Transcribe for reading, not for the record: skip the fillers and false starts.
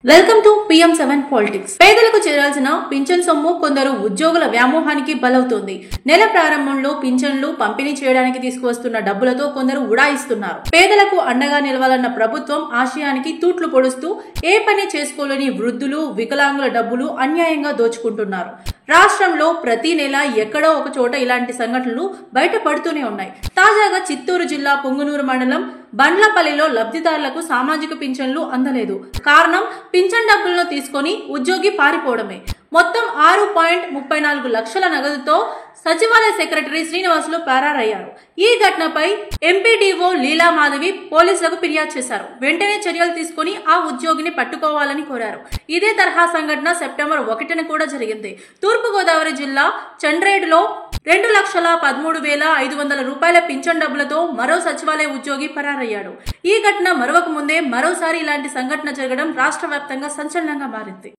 Welcome to PM7 politics. పేదలకు చేరాల్సిన pension సొమ్ము కొందరు ఉద్యోగుల వ్యామోహానికి బలవుతోంది. నెల ప్రారంభంలో పింఛన్లు పంపిణీ చేయడానికి తీసుకువస్తున్న డబ్బులతో కొందరు ఉడాయిస్తున్నారు. పేదలకు అండగా నిలవాలన్న ప్రభుత్వం ఆశయానికి తూట్లు పొడుస్తూ ఏ పని చేసుకోలేని వృద్ధులు, వికలాంగుల డబ్బులు అన్యాయంగా దోచుకుంటున్నారు. రాష్ట్రంలో ప్రతి నెల ఎక్కడో ఒక చోట ఇలాంటి సంఘటనలు బయటపడుతూనే ఉన్నాయి. తాజాగా చిత్తూరు జిల్లా పుంగనూరు మండలం బండ్లపల్లిలో లబ్ధిదారులకు సామాజిక పింఛన్లు అందలేదు. కారణం పింఛన్ డబ్బులను తీసుకొని ఉద్యోగి పారిపోవడమే. మొత్తం 6.34 లక్షల నగదుతో సచివాలయ సెక్రటరీ శ్రీనివాసులు పరారయ్యారు. ఈ ఘటనపై ఎంపీడీఓ లీలామాధవి పోలీసులకు ఫిర్యాదు చేశారు. వెంటనే చర్యలు తీసుకుని ఆ ఉద్యోగిని పట్టుకోవాలని కోరారు. ఇదే తరహా సంఘటన సెప్టెంబర్ 1న కూడా జరిగింది. తూర్పుగోదావరి జిల్లా చండ్రేడులో 2,13,500 రూపాయల పింఛన్ డబ్బులతో మరో సచివాలయ ఉద్యోగి పరారయ్యాడు. ఈ ఘటన మరొక ముందే మరోసారి ఇలాంటి సంఘటన జరగడం రాష్ట్ర వ్యాప్తంగా సంచలనంగా మారింది.